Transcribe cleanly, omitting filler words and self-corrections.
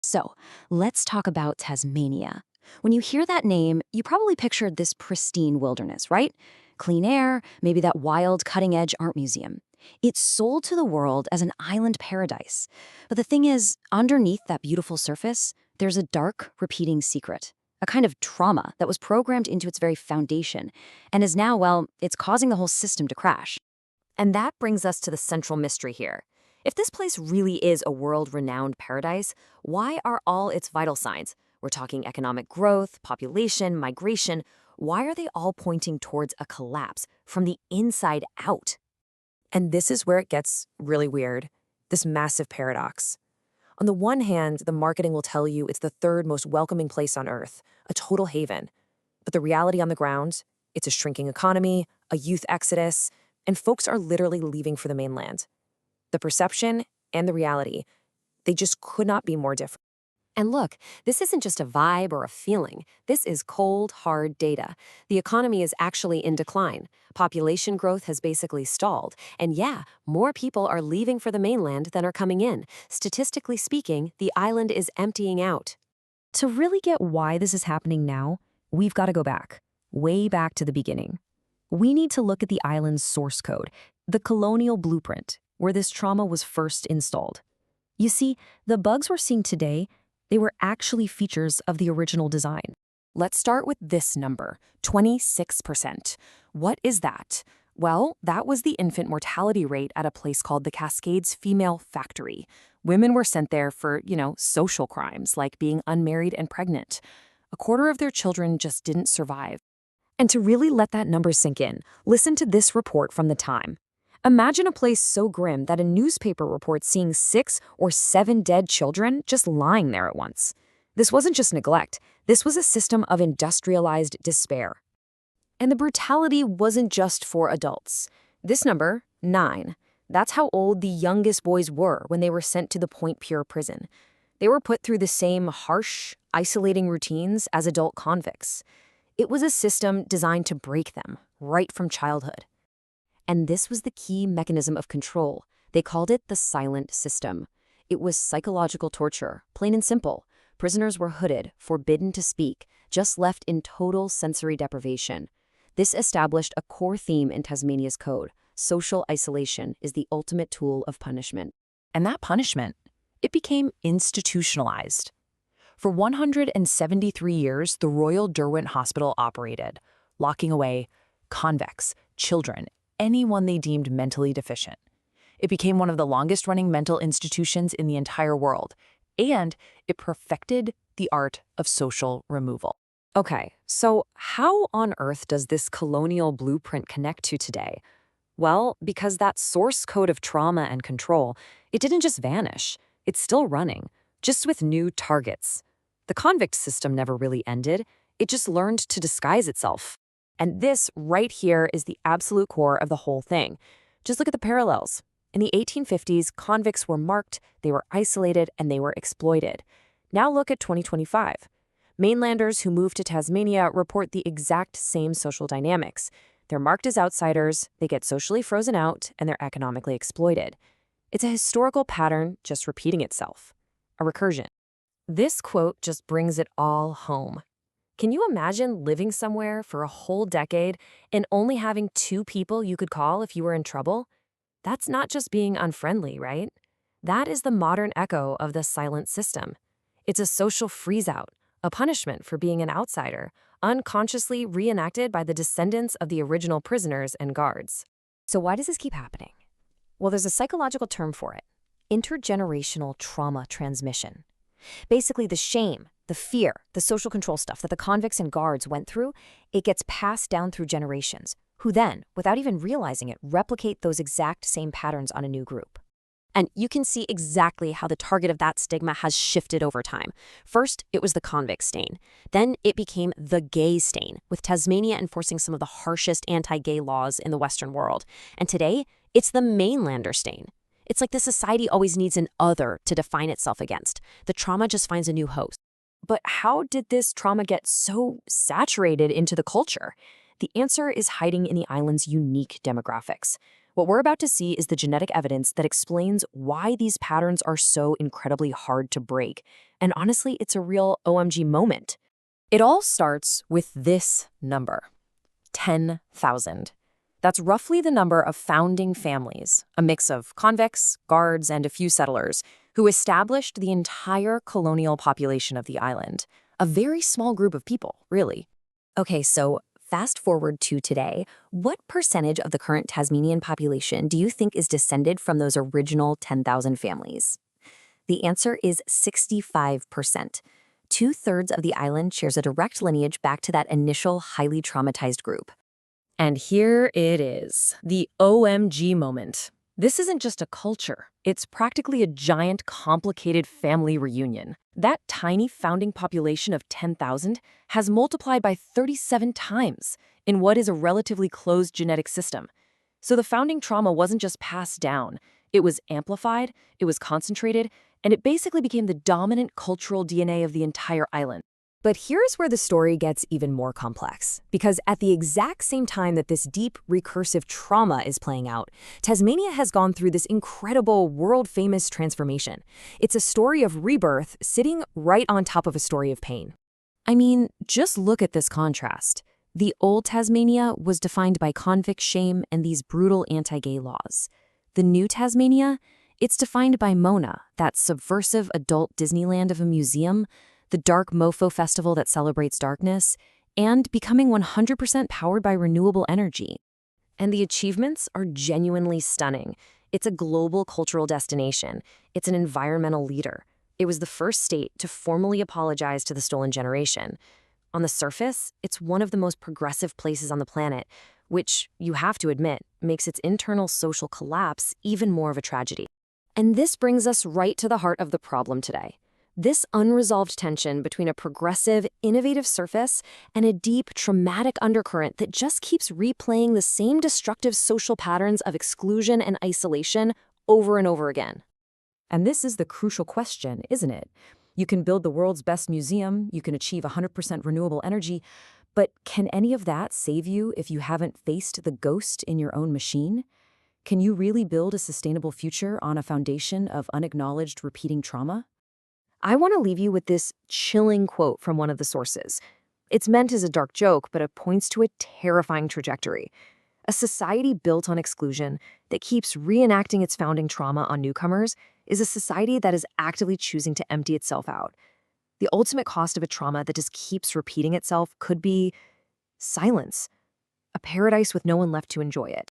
So, let's talk about Tasmania. When you hear that name, you probably pictured this pristine wilderness, right? Clean air, maybe that wild cutting edge art museum. It's sold to the world as an island paradise. But the thing is, underneath that beautiful surface, there's a dark, repeating secret. A kind of trauma that was programmed into its very foundation, and is now, well, it's causing the whole system to crash. And that brings us to the central mystery here. If this place really is a world-renowned paradise, why are all its vital signs? We're talking economic growth, population, migration. Why are they all pointing towards a collapse from the inside out? And this is where it gets really weird, this massive paradox. On the one hand, the marketing will tell you it's the third most welcoming place on Earth, a total haven. But the reality on the ground, it's a shrinking economy, a youth exodus, and folks are literally leaving for the mainland. The perception and the reality, they just could not be more different. And look, this isn't just a vibe or a feeling. This is cold, hard data. The economy is actually in decline. Population growth has basically stalled. And yeah, more people are leaving for the mainland than are coming in. Statistically speaking, the island is emptying out. To really get why this is happening now, we've got to go back, way back to the beginning. We need to look at the island's source code, the colonial blueprint, where this trauma was first installed. You see, the bugs we're seeing today, they were actually features of the original design. Let's start with this number, 26%. What is that? Well, that was the infant mortality rate at a place called the Cascades Female Factory. Women were sent there for, social crimes like being unmarried and pregnant. A quarter of their children just didn't survive. And to really let that number sink in, listen to this report from the time. Imagine a place so grim that a newspaper reports seeing 6 or 7 dead children just lying there at once. This wasn't just neglect. This was a system of industrialized despair. And the brutality wasn't just for adults. This number, 9, that's how old the youngest boys were when they were sent to the Point Pure prison. They were put through the same harsh, isolating routines as adult convicts. It was a system designed to break them right from childhood. And this was the key mechanism of control. They called it the silent system. It was psychological torture, plain and simple. Prisoners were hooded, forbidden to speak, just left in total sensory deprivation. This established a core theme in Tasmania's code. Social isolation is the ultimate tool of punishment. And that punishment, it became institutionalized. For 173 years, the Royal Derwent Hospital operated, locking away convicts, children, anyone they deemed mentally deficient. It became one of the longest-running mental institutions in the entire world, and it perfected the art of social removal. Okay, so how on earth does this colonial blueprint connect to today? Well, because that source code of trauma and control, it didn't just vanish. It's still running, just with new targets. The convict system never really ended. It just learned to disguise itself. And this right here is the absolute core of the whole thing. Just look at the parallels. In the 1850s, convicts were marked, they were isolated, and they were exploited. Now look at 2025. Mainlanders who move to Tasmania report the exact same social dynamics. They're marked as outsiders, they get socially frozen out, and they're economically exploited. It's a historical pattern just repeating itself. A recursion. This quote just brings it all home. Can you imagine living somewhere for a whole decade and only having 2 people you could call if you were in trouble? That's not just being unfriendly, right? That is the modern echo of the silent system. It's a social freeze-out, a punishment for being an outsider, unconsciously reenacted by the descendants of the original prisoners and guards. So why does this keep happening? Well, there's a psychological term for it: intergenerational trauma transmission. Basically, the shame, the fear, the social control stuff that the convicts and guards went through, it gets passed down through generations, who then, without even realizing it, replicate those exact same patterns on a new group. And you can see exactly how the target of that stigma has shifted over time. First, it was the convict stain. Then it became the gay stain, with Tasmania enforcing some of the harshest anti-gay laws in the Western world. And today, it's the mainlander stain. It's like the society always needs an other to define itself against. The trauma just finds a new host. But how did this trauma get so saturated into the culture? The answer is hiding in the island's unique demographics. What we're about to see is the genetic evidence that explains why these patterns are so incredibly hard to break. And honestly, it's a real OMG moment. It all starts with this number, 10,000. That's roughly the number of founding families, a mix of convicts, guards, and a few settlers, who established the entire colonial population of the island. A very small group of people, really. Okay, so fast forward to today, what percentage of the current Tasmanian population do you think is descended from those original 10,000 families? The answer is 65%. Two-thirds of the island shares a direct lineage back to that initial highly traumatized group. And here it is, the OMG moment. This isn't just a culture. It's practically a giant, complicated family reunion. That tiny founding population of 10,000 has multiplied by 37 times in what is a relatively closed genetic system. So the founding trauma wasn't just passed down. It was amplified, it was concentrated, and it basically became the dominant cultural DNA of the entire island. But here's where the story gets even more complex, because at the exact same time that this deep, recursive trauma is playing out, Tasmania has gone through this incredible, world-famous transformation. It's a story of rebirth sitting right on top of a story of pain. I mean, just look at this contrast. The old Tasmania was defined by convict shame and these brutal anti-gay laws. The new Tasmania, it's defined by Mona, that subversive adult Disneyland of a museum, the dark mofo festival that celebrates darkness, and becoming 100% powered by renewable energy. And the achievements are genuinely stunning. It's a global cultural destination. It's an environmental leader. It was the first state to formally apologize to the stolen generation. On the surface, it's one of the most progressive places on the planet, which, you have to admit, makes its internal social collapse even more of a tragedy. And this brings us right to the heart of the problem today. This unresolved tension between a progressive, innovative surface and a deep, traumatic undercurrent that just keeps replaying the same destructive social patterns of exclusion and isolation over and over again. And this is the crucial question, isn't it? You can build the world's best museum, you can achieve 100% renewable energy, but can any of that save you if you haven't faced the ghost in your own machine? Can you really build a sustainable future on a foundation of unacknowledged repeating trauma? I want to leave you with this chilling quote from one of the sources. It's meant as a dark joke, but it points to a terrifying trajectory. A society built on exclusion that keeps reenacting its founding trauma on newcomers is a society that is actively choosing to empty itself out. The ultimate cost of a trauma that just keeps repeating itself could be silence, a paradise with no one left to enjoy it.